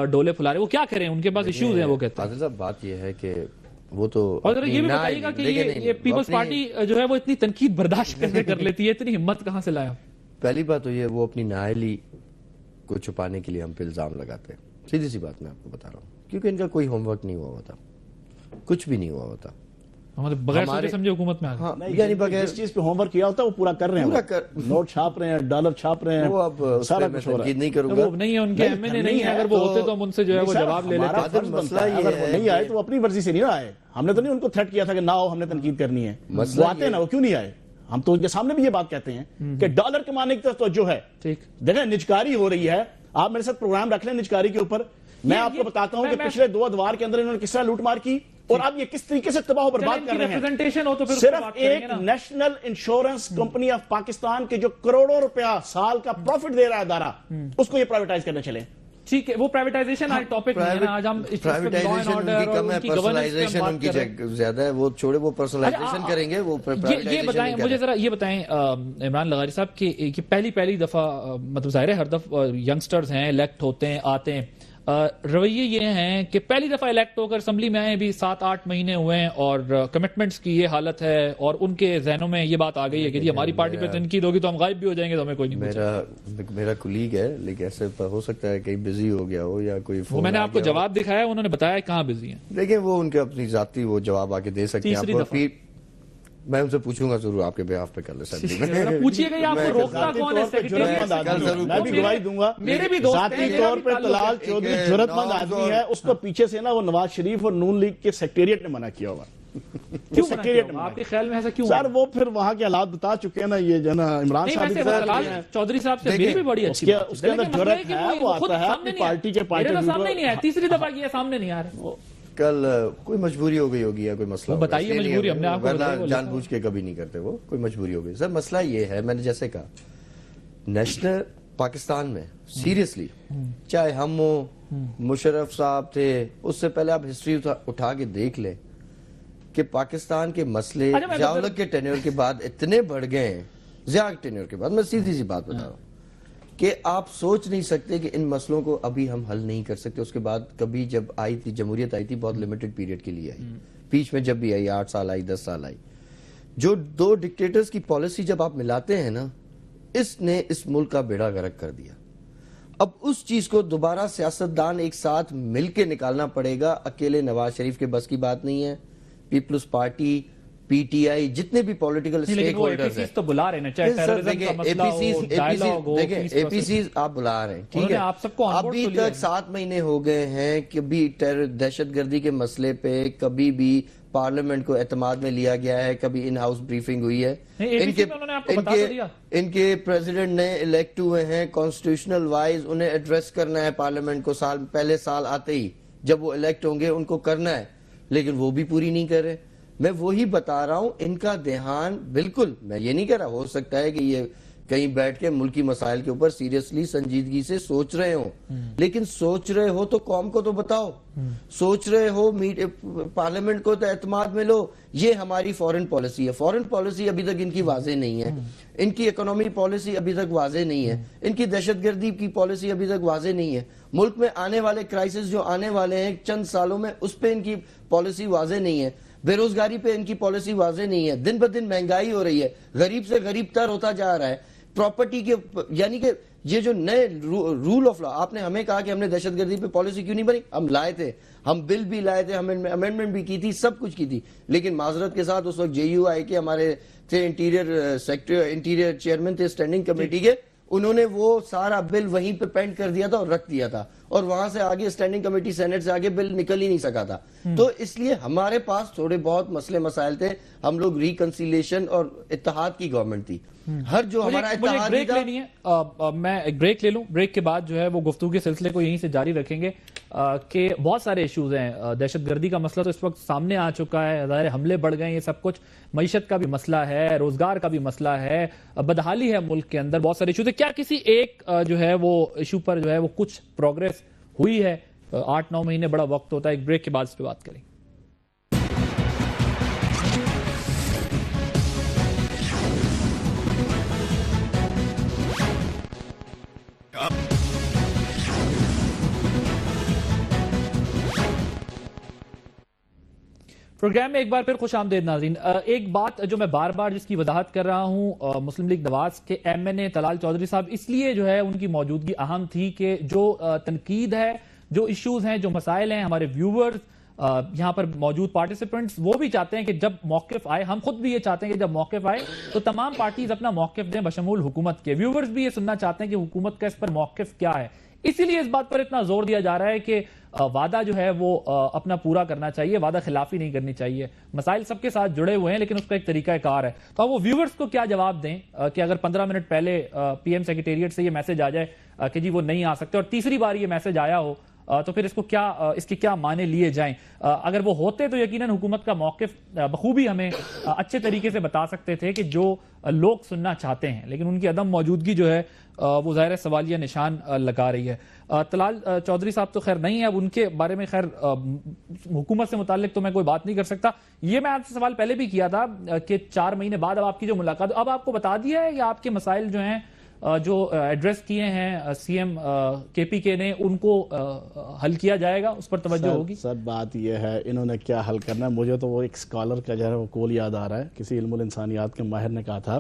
A: ڈولے پھلا رہے ہیں، وہ کیا کریں؟ ان کے پاس ایشوز ہیں، وہ کہتے ہیں۔
D: عادل صاحب بات یہ ہے کہ وہ تو
A: اور ذرا یہ بھی بتائیے گا کہ یہ پیپلز پارٹی جو ہے وہ اتنی تنقید برداشت کیسے کر لیتی ہے؟ اتنی ہمت کہاں سے لایا؟
D: پہلی بات تو یہ وہ اپنی نااہلی کو چھپانے کے لیے ہم پہ الزام لگاتے ہیں، سیدھی سی بات میں آپ کو بتا رہا ہوں، کیونکہ ان کا کوئی ہوم ورک نہیں ہوا ہوتا، کچھ بھی نہیں ہوا ہوتا۔
A: ہمارے بغیر سوچے سمجھے حکومت میں آ گئے۔
C: نہیں،
D: یعنی بغیر
C: جس چیز پہ ہوم ورک کیا ہوتا ہے وہ پورا کر رہے ہیں، نوٹ چھاپ رہے ہیں، ڈالر چھاپ رہے ہیں،
D: وہ اب
C: سارا
D: میں
C: کچھ ہو رہا ہے۔
D: تنقید نہیں کروں گا۔
A: وہ نہیں ہے، ان کے ایم این اے نہیں ہے، اگر وہ ہوتے تو ہم ان سے جو ہے وہ جواب لے لیتے۔
C: ہمارا فرض بنتا ہے، اگر وہ نہیں آئے تو وہ اپنی مرضی سے نہیں آئے، ہم نے تو نہیں ان کو تھریٹ کیا تھا کہ نہ آؤ، ہم نے تنقید کرنی ہے، وہ آتے ہیں نا، وہ کیوں نہیں آئے؟ ہم تو ان کے سامنے بھی یہ بات کہتے ہیں کہ ڈالر کمانے کی طرف توجہ ہے، دیکھیں نجکاری ہو رہی ہے، آپ میرے ساتھ پروگرام رکھ لیں نجکاری کے اوپر، میں آپ کو بتاتا ہوں کہ پچھلے 2 ادوار کے اندر انہوں نے کس طرح لوٹ مار کی اور اب یہ کس طریقے سے تباہ و برباد کر رہے ہیں۔ صرف ایک national insurance company of Pakistan کے جو کروڑوں روپیہ سال کا پروفٹ دے رہا ہے ادارہ، اس کو یہ پرائیویٹائز کرنے چلے۔
A: ٹھیک ہے، وہ پرائیویٹائزیشن آج ٹاپک نہیں ہے نا، آج ہم
D: پرائیویٹائزیشن ان کی کم ہے، پرسنلائزیشن ان کی زیادہ ہے، وہ چھوڑے وہ پرسنلائزیشن کریں گے، وہ
A: یہ بتائیں مجھے ذرا، یہ بتائیں عمران لغاری صاحب کہ پہلی دفعہ مطلب ظاہر ہے ہر دفعہ ینگسٹرز ہیں، الیکٹ ہوتے ہیں، آتے ہیں، رویے یہ ہیں کہ پہلی دفعہ الیکٹ ہو کر اسمبلی میں آئے بھی 7 8 مہینے ہوئے ہیں اور کمٹمنٹس کی یہ حالت ہے، اور ان کے ذہنوں میں یہ بات آ گئی ہے کہ ہماری پارٹی پہ تنقید ہوگی تو ہم غائب بھی ہو جائیں گے، تو ہمیں کوئی نہیں۔
D: میرا کولیگ ہے لیکن ایسے ہو سکتا ہے کہیں بزی ہو گیا ہو یا کوئی
A: وہ میں نے آپ کو جواب دکھایا، انہوں نے بتایا کہاں بزی ہیں،
D: دیکھیں وہ ان کے اپنی ذاتی وہ جواب آ کے دے سکتے ہیں آپ کو، میں ان سے پوچھوں گا ضرور آپ کے بیہاف پہ کر لے سکتے
A: پوچھیے گا، آپ کو روکتا کون ہے؟
C: میں بھی گواہی دوں گا،
A: میرے بھی دوست
C: ذاتی طور پہ طلال چودھری جرأت مند آدمی ہے، اس کو پیچھے سے نا وہ نواز شریف اور نون لیگ کے سیکریٹریٹ نے منع کیا ہوا۔
A: کیوں آپ کے خیال میں ایسا کیوں؟
C: سر وہ پھر وہاں کے حالات بتا چکے ہیں نا، یہ جو نا عمران صاحب
A: چودھری صاحب سے میری بھی بڑی اچھی بات ہے،
C: اس کے اندر جرأت ہے، وہ آتا ہے اپنی پارٹی کے
A: میرے تو سامنے نہیں آیا، تیسری دفعہ یہ سامنے نہیں آ رہا۔
D: کل کوئی مجبوری ہو گئی ہوگی یا کوئی مسئلہ،
A: بتائیے مجبوری، ہم نے آپ کو
D: جان بوجھ کے کبھی نہیں کرتے، وہ کوئی مجبوری ہو گئی۔ سر مسئلہ یہ ہے، میں نے جیسے کہا نیشنل پاکستان میں سیریسلی، چاہے ہم ہوں، مشرف صاحب تھے، اس سے پہلے آپ ہسٹری اٹھا کے دیکھ لیں، کہ پاکستان کے مسئلے ضیاء کے ٹینیور کے بعد اتنے بڑھ گئے ہیں. ضیاء کے ٹینیور کے بعد میں سیدھی سی بات بتا رہا ہوں کہ آپ سوچ نہیں سکتے کہ ان مسئلوں کو ابھی ہم حل نہیں کر سکتے. اس کے بعد کبھی جب آئی تھی جمہوریت آئی تھی بہت لیمیٹڈ پیریڈ کے لیے آئی, بیچ میں جب بھی آئی 8 سال آئی 10 سال آئی. جو 2 ڈکٹیٹرز کی پالیسی جب آپ ملاتے ہیں نا, اس نے اس ملک کا بیڑا غرق کر دیا. اب اس چیز کو دوبارہ سیاستدان ایک ساتھ مل کے نکالنا پڑے گا. اکیلے نواز شریف کے بس کی بات نہیں ہے. Peoples Party, P T I, جتنے بھی پولیٹیکل سٹیک ہولڈرز ہیں
A: تو بلا رہے ہیں, چاہے ٹیررزم کا مسئلہ ہو, ڈائیلاگ ہو,
D: اے پی سیز آپ بلا رہے ہیں, ٹھیک ہے. ابھی تک 7 مہینے ہو گئے ہیں, کبھی دہشت گردی کے مسئلے پہ کبھی بھی پارلیمنٹ کو اعتماد میں لیا گیا ہے, کبھی ان ہاؤس بریفنگ ہوئی ہے. ان کے پریزیڈنٹ نے الیکٹ ہوئے ہیں کانسٹیٹیوشنل وائز, انہیں ایڈریس کرنا ہے پارلیمنٹ کو پہلے سال آتے ہی جب وہ الیکٹ ہوں گے ان کو کرنا ہے, لیکن وہ بھی پوری نہیں کر رہے. میں وہی بتا رہا ہوں, ان کا دھیان بالکل, میں یہ نہیں کہہ رہا ہو سکتا ہے کہ یہ کہیں بیٹھ کے ملکی مسائل کے اوپر سیریسلی سنجیدگی سے سوچ رہے ہوں, لیکن سوچ رہے ہو تو قوم کو تو بتاؤ. سوچ رہے ہو پارلیمنٹ کو تو اعتماد میں لو. یہ ہماری فورن پالیسی ہے. فورن پالیسی ابھی تک ان کی واضح نہیں ہے, ان کی اکنامی پالیسی ابھی تک واضح نہیں ہے, ان کی دہشت گردی کی پالیسی ابھی تک واضح نہیں ہے. ملک میں آنے والے کرائسس جو آنے والے ہیں چند سالوں میں, اس پہ ان کی پالیسی واضح نہیں ہے. بے روزگاری پہ ان کی پالیسی واضح نہیں ہے. دن بدن مہنگائی ہو رہی ہے, غریب سے غریب تر ہوتا جا رہا ہے. پراپرٹی کے یعنی کہ یہ جو نئے رول آف لا, آپ نے ہمیں کہا کہ ہم نے دہشت گردی پہ پالیسی کیوں نہیں بنی, ہم لائے تھے, ہم بل بھی لائے تھے, ہم امینڈمنٹ بھی کی تھی, سب کچھ کی تھی, لیکن معذرت کے ساتھ اس وقت جے یو آئی کے ہمارے تھے انٹیریئر چیئرمین تھے اسٹینڈنگ کمیٹی کے, انہوں نے وہ سارا بل وہیں پہ پینڈ کر دیا تھا اور رکھ دیا تھا, اور وہاں سے آگے اسٹینڈنگ کمیٹی سینٹ سے آگے بل نکل ہی نہیں سکا تھا. تو اس لیے ہمارے پاس تھوڑے بہت مسئلے مسائل تھے. ہم لوگ ریکنسیلیشن اور اتحاد کی گورنمنٹ تھی. ہر جو ہمارا اتحاد
A: تھا, میں ایک بریک لے لوں, بریک کے بعد جو ہے وہ گفتگو کے سلسلے کو یہیں سے جاری رکھیں گے کہ بہت سارے ایشوز ہیں. دہشت گردی کا مسئلہ تو اس وقت سامنے آ چکا ہے, ظاہر حملے بڑھ گئے, یہ سب کچھ, معیشت کا بھی مسئلہ ہے, روزگار کا بھی مسئلہ ہے, بدحالی ہے ملک کے اندر, بہت سارے ایشوز ہیں. کیا کسی ایک جو ہے وہ ایشو پر جو ہے وہ کچھ پروگریس ہوئی ہے؟ 8-9 مہینے بڑا وقت ہوتا ہے. ایک بریک کے بعد اس پہ بات کریں. پروگرام میں ایک بار پھر خوش آمدید ناظرین. ایک بات جو میں بار بار جس کی وضاحت کر رہا ہوں, مسلم لیگ نواز کے ایم این اے طلال چودھری صاحب, اس لیے جو ہے ان کی موجودگی اہم تھی کہ جو تنقید ہے, جو ایشوز ہیں, جو مسائل ہیں, ہمارے ویورز یہاں پر موجود پارٹیسپنٹس وہ بھی چاہتے ہیں کہ جب موقف آئے, ہم خود بھی یہ چاہتے ہیں کہ جب موقف آئے تو تمام پارٹیز اپنا موقف دیں بشمول حکومت کے. ویورز بھی یہ سننا چاہتے ہیں کہ حکومت کا اس پر موقف کیا ہے. اسی لیے اس بات پر اتنا زور دیا جا رہا ہے کہ وعدہ جو ہے وہ اپنا پورا کرنا چاہیے, وعدہ خلافی نہیں کرنی چاہیے. مسائل سب کے ساتھ جڑے ہوئے ہیں لیکن اس کا ایک طریقہ کار ہے. تو وہ ویورز کو کیا جواب دیں کہ اگر 15 منٹ پہلے پی ایم سیکریٹریٹ سے یہ میسج آ جائے کہ جی وہ نہیں آ سکتے, اور تیسری بار یہ میسج آیا ہو, تو پھر اس کے کیا معنی لیے جائیں؟ اگر وہ ہوتے تو یقیناً حکومت کا موقف بخوبی ہمیں اچھے طریقے سے بتا سکتے تھے کہ جو لوگ سننا چاہتے ہیں, لیکن ان کی عدم موجودگی جو ہے وہ ظاہر سوالیہ نشان لگا رہی ہے. طلال چودھری صاحب تو خیر نہیں ہے, اب ان کے بارے میں خیر حکومت سے متعلق تو میں کوئی بات نہیں کر سکتا. یہ میں آپ سے سوال پہلے بھی کیا تھا کہ 4 مہینے بعد اب آپ کی جو ملاقات, اب آپ کو بتا دیا ہے یا آپ کے مسائل جو ہیں جو ایڈریس کیے ہیں سی ایم کے پی کے نے, ان کو حل کیا جائے گا, اس پر توجہ ہوگی؟
C: سر بات یہ ہے انہوں نے کیا حل کرنا ہے. مجھے تو وہ ایک اسکالر کا جو ہے وہ قول یاد آ رہا ہے, کسی علم الانسانیات کے ماہر نے کہا تھا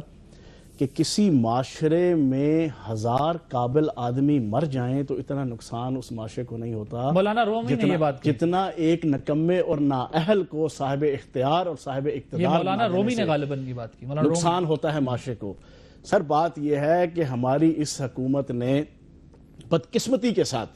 C: کہ کسی معاشرے میں 1000 قابل آدمی مر جائیں تو اتنا نقصان اس معاشرے کو نہیں ہوتا
A: مولانا رومی نے یہ بات کی,
C: جتنا ایک نکمے اور نااہل کو صاحب اختیار اور صاحب اقتدار
A: مولانا رومی نے غالباً کی بات کی,
C: نقصان ہوتا ہے معاشرے کو. سر بات یہ ہے کہ ہماری اس حکومت نے بدقسمتی کے ساتھ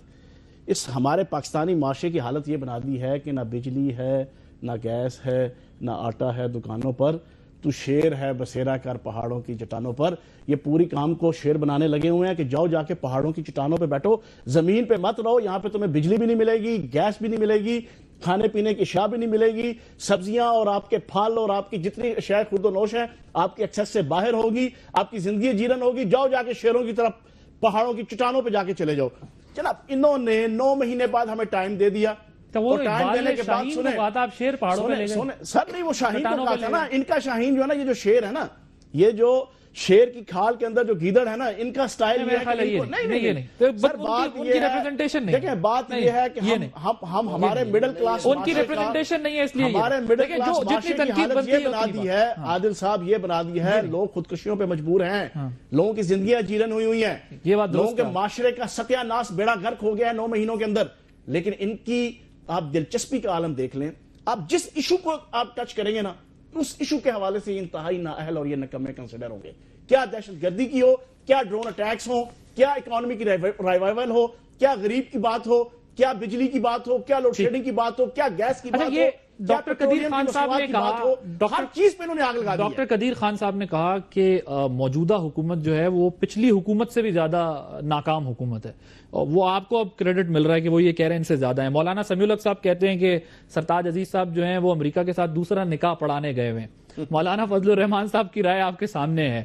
C: اس ہمارے پاکستانی معاشرے کی حالت یہ بنا دی ہے کہ نہ بجلی ہے, نہ گیس ہے, نہ آٹا ہے دکانوں پر. تو شیر ہے بسیرا کر پہاڑوں کی چٹانوں پر. یہ پوری کام کو شیر بنانے لگے ہوئے ہیں کہ جاؤ جا کے پہاڑوں کی چٹانوں پہ بیٹھو, زمین پہ مت رہو, یہاں پہ تمہیں بجلی بھی نہیں ملے گی, گیس بھی نہیں ملے گی, کھانے پینے کی اشیاء بھی نہیں ملے گی, سبزیاں اور آپ کے پھل اور آپ کی جتنی اشیاء خورد و نوش ہیں آپ کی ایکسس سے باہر ہوگی, آپ کی زندگی جیرن ہوگی. جاؤ جا کے شیروں کی طرف پہاڑوں کی چٹانوں پہ جا کے چلے جاؤ. جناب انہوں نے 9 مہینے بعد ہمیں ٹائم دے دیا,
A: تو وہ
C: اور ٹائم
A: اقبال
C: دینے
A: نے
C: کے بعد
A: شاہین کو کہا تھا آپ شیر پہاڑوں پہ لے گئے.
C: سر نہیں وہ شاہین کو
A: چٹانوں
C: کہا
A: پہ
C: تھا
A: لے
C: نا,
A: گئے.
C: ان کا شاہین جو ہے نا, یہ جو شیر ہے نا, یہ جو شیر کی کھال کے اندر جو گیدڑ ہے نا, ان کا سٹائل یہ ہے کہ نہیں سر بات یہ ہے, دیکھیں بات یہ ہے کہ ہم ہمارے مڈل کلاس
A: ان کی ریپرزنٹیشن نہیں ہے, اس لیے
C: ہمارے مڈل کلاس
A: جتنی
C: معاشرے کی
A: تنقید
C: حالت
A: بنتی
C: یہ
A: ہے
C: بنا دی ہے, عادل صاحب یہ بنا دی ہے, لوگ خودکشیوں پہ مجبور ہیں, لوگوں کی زندگیاں جیرن ہوئی ہیں, لوگوں کے معاشرے کا ستیہ ناش بیڑا غرق ہو گیا ہے 9 مہینوں کے اندر. لیکن ان کی آپ دلچسپی کا عالم دیکھ لیں, آپ جس ایشو کو آپ ٹچ کریں گے نا, اس ایشو کے حوالے سے انتہائی نااہل اور یہ نکمے کنسیڈر ہوں گے. کیا دہشت گردی کی ہو, کیا ڈرون اٹیکس ہو, کیا اکانومی کی ریوائول ہو, کیا غریب کی بات ہو, کیا بجلی کی بات ہو, کیا لوڈ شیڈنگ کی بات ہو, کیا گیس کی بات ہو,
A: ڈاکٹر قدیر خان صاحب نے کہا,
C: ہر چیز پہ انہوں نے آگ لگا دی.
A: ڈاکٹر قدیر خان صاحب نے کہا کہ موجودہ حکومت جو ہے وہ پچھلی حکومت سے بھی زیادہ ناکام حکومت ہے. وہ آپ کو اب کریڈٹ مل رہا ہے کہ وہ یہ کہہ رہے ہیں ان سے زیادہ ہیں. مولانا سمیع الحق صاحب کہتے ہیں کہ سرتاج عزیز صاحب جو ہیں وہ امریکہ کے ساتھ دوسرا نکاح پڑھانے گئے ہوئے ہیں. مولانا فضل الرحمان صاحب کی رائے آپ کے سامنے ہے.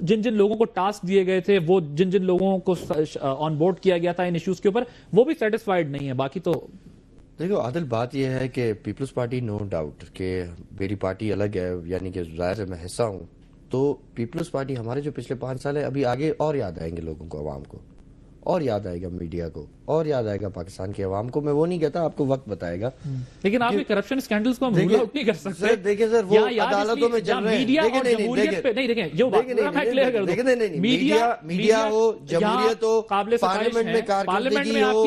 A: جن جن لوگوں کو ٹاسک دیے گئے تھے, وہ جن جن لوگوں کو آن بورڈ کیا گیا تھا ان ایشوز کے اوپر, وہ بھی سیٹسفائیڈ نہیں ہے. باقی تو
D: دیکھو عادل, بات یہ ہے کہ پیپلز پارٹی نو ڈاؤٹ کہ میری پارٹی الگ ہے, یعنی کہ ظاہر سے میں حصہ ہوں, تو پیپلز پارٹی ہمارے جو پچھلے 5 سال ہے ابھی آگے اور یاد آئیں گے لوگوں کو, عوام کو, اور یاد آئے گا میڈیا کو, اور یاد آئے گا پاکستان کی عوام کو. میں وہ نہیں کہتا, آپ کو وقت بتائے گا.
A: لیکن آپ کرپشن سکینڈلز کو ہم رول آؤٹ نہیں کر سکتے.
D: دیکھیں سر, وہ عدالتوں میں چل رہے ہیں. میڈیا ہو, جمہوریت ہو, پارلیمنٹ میں کارکردگی ہو,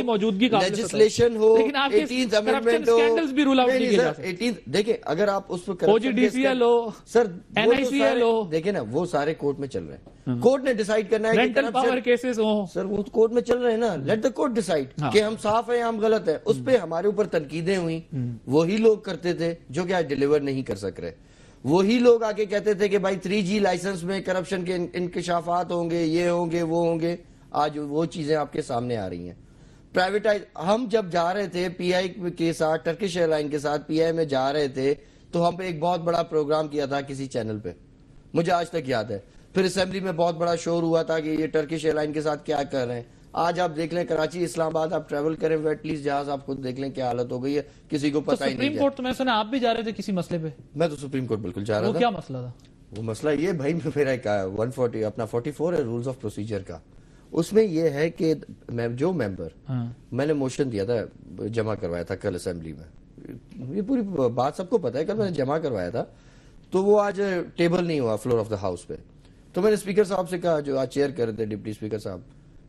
D: لیجسلیشن ہو, 18th امینڈمنٹ ہو, دیکھیں اگر آپ اس پہ سر دیکھیں نا, وہ سارے کورٹ میں چل رہے ہیں. کورٹ نے ڈیسائیڈ کرنا ہے
A: رینٹل پاور کیسز ہوں,
D: سر وہ کورٹ میں چل رہے ہیں نا. لیٹ دا کورٹ ڈیسائیڈ کہ ہم صاف ہیں, ہم غلط ہیں. اس پہ ہمارے اوپر تنقیدیں ہوئی, وہی لوگ کرتے تھے جو کہ آج ڈیلیور نہیں کر سک رہے. وہی لوگ آگے کہتے تھے کہ بھائی 3G لائسنس میں کرپشن کے انکشافات ہوں گے, یہ ہوں گے, وہ ہوں گے. آج وہ چیزیں آپ کے سامنے آ رہی ہیں. پرائیویٹائز, ہم جب جا رہے تھے پی آئی کے ساتھ, ٹرکش ایئر لائن کے ساتھ پی آئی میں جا رہے تھے, تو ہم پہ ایک بہت بڑا پروگرام کیا تھا کسی چینل پہ, مجھے آج تک یاد ہے. پھر اسمبلی میں بہت بڑا شور ہوا تھا کہ یہ ٹرکش ایئر لائن کے ساتھ کیا کر رہے ہیں. آج آپ دیکھ لیں کراچی اسلام آباد آپ ٹریول کریں ویٹ لیز جہاز, آپ خود دیکھ لیں کیا حالت ہو گئی ہے, کسی کو پتہ ہی نہیں.
A: سپریم کورٹ تو میں سنا آپ بھی جا رہے تھے کسی مسئلے پہ.
D: میں تو سپریم کورٹ بالکل جا رہا تھا.
A: وہ کیا مسئلہ تھا؟
D: وہ مسئلہ یہ بھائی, میرا 140 اپنا 44 ہے رولز آف پروسیجر کا. اس میں یہ ہے کہ جو ممبر, میں نے موشن دیا تھا, جمع کروایا تھا کل اسمبلی میں, یہ پوری بات سب کو پتہ ہے, کل میں نے جمع کروایا تھا, تو وہ آج ٹیبل نہیں ہوا فلور آف دا ہاؤس پہ. تو میں نے اسپیکر صاحب سے کہا, جو آج چیئر کر رہے تھے ڈپٹی اسپیکر صاحب,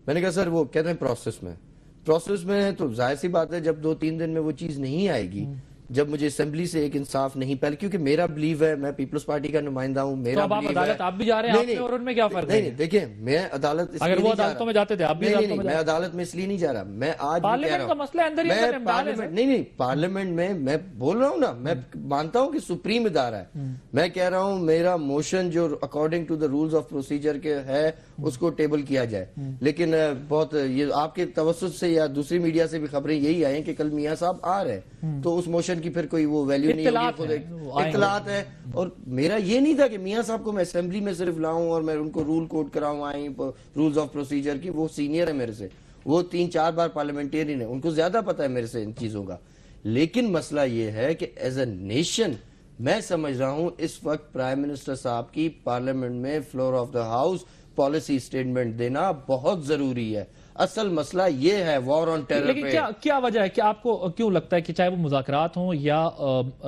D: میں نے کہا سر وہ کہتے ہیں پروسیس میں تو ظاہر سی بات ہے جب 2-3 دن میں وہ چیز نہیں آئے گی, جب مجھے اسمبلی سے ایک انصاف نہیں, پہلے کیونکہ میرا بلیو ہے, میں پیپلز پارٹی کا نمائندہ ہوں, میرا
A: بلیو ہے. عدالت آپ بھی جا رہے ہیں, آپ میں اور ان میں کیا فرق ہے؟
D: نہیں دیکھیں, میں عدالت
A: اگر وہ عدالتوں میں جاتے تھے آپ بھی
D: نہیں, میں عدالت میں اس لیے نہیں جا رہا. میں آج
A: پارلیمنٹ کا مسئلہ اندر ہی اندر نمٹا لیں.
D: نہیں, پارلیمنٹ میں بول رہا ہوں نا, میں مانتا ہوں کہ سپریم ادارہ ہے. میں کہہ رہا ہوں میرا موشن جو according to the rules of procedure کے ہے اس کو ٹیبل کیا جائے. لیکن بہت یہ آپ کے توسط سے یا دوسری میڈیا سے بھی خبریں یہی آئیں کہ کل میاں صاحب آ رہے ہیں, تو اس موشن کی پھر کوئی وہ ویلیو نہیں ہوگی. اطلاعات ہے. اور میرا یہ نہیں تھا کہ میاں صاحب کو میں اسمبلی میں صرف لاؤں اور میں ان کو رول کوٹ کراؤں آئیں رولز آف پروسیجر کی. وہ سینئر ہے میرے سے, وہ 3-4 بار پارلیمنٹیرین ہے, ان کو زیادہ پتہ ہے میرے سے ان چیزوں کا. لیکن مسئلہ یہ ہے کہ ایز اے نیشن میں سمجھ رہا ہوں اس وقت پرائم منسٹر صاحب کی پارلیمنٹ میں floor of the house policy statement دینا بہت ضروری ہے. اصل مسئلہ یہ ہے وار آن ٹیرر پہ.
A: لیکن کیا وجہ ہے کہ آپ کو کیوں لگتا ہے کہ چاہے وہ مذاکرات ہوں یا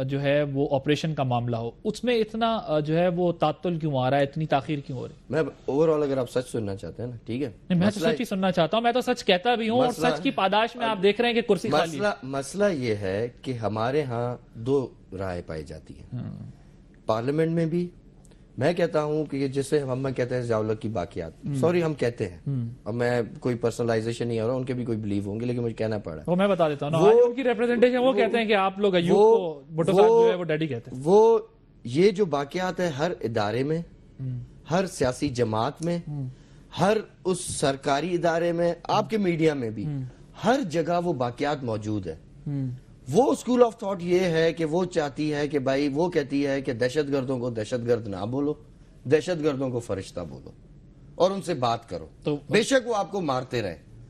A: جو ہے وہ آپریشن کا معاملہ ہو, اس میں اتنا جو ہے وہ تعطل کیوں آ رہا ہے, اتنی تاخیر کیوں ہو رہی ہے؟
D: میں اوورآل اگر آپ سچ سننا چاہتے ہیں نا, ٹھیک ہے,
A: میں تو سچ ہی سننا چاہتا ہوں, میں تو سچ کہتا بھی ہوں, اور سچ کی پاداش میں آپ دیکھ رہے ہیں کہ کرسی خالی ہے.
D: مسئلہ یہ ہے کہ ہمارے ہاں 2 رائے پائی جاتی ہیں پارلیمنٹ میں بھی. میں کہتا ہوں کہ جسے ہم کہتے ہیں ضیاء کی باقیات, سوری ہم کہتے ہیں, اب میں کوئی پرسنلائزیشن نہیں ہو رہا, ان کے بھی کوئی بلیو ہوں گے, لیکن مجھے کہنا پڑا.
A: وہ میں بتا دیتا ہوں, ان کی ریپرزنٹیشن وہ کہتے ہیں کہ آپ لوگ ایوب کو بھٹو صاحب جو ہے وہ ڈیڈی کہتے ہیں.
D: وہ یہ جو باقیات ہے ہر ادارے میں, ہر سیاسی جماعت میں, ہر اس سرکاری ادارے میں, آپ کے میڈیا میں بھی, ہر جگہ وہ باقیات موجود ہے. وہ اسکول آف تھاٹ یہ ہے کہ وہ چاہتی ہے کہ بھائی, وہ کہتی ہے کہ دہشت گردوں کو دہشت گرد نہ بولو, دہشت گردوں کو فرشتہ بولو اور ان سے بات کرو. بے شک وہ آپ کو مارتے رہے,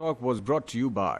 E: Talk was brought to you by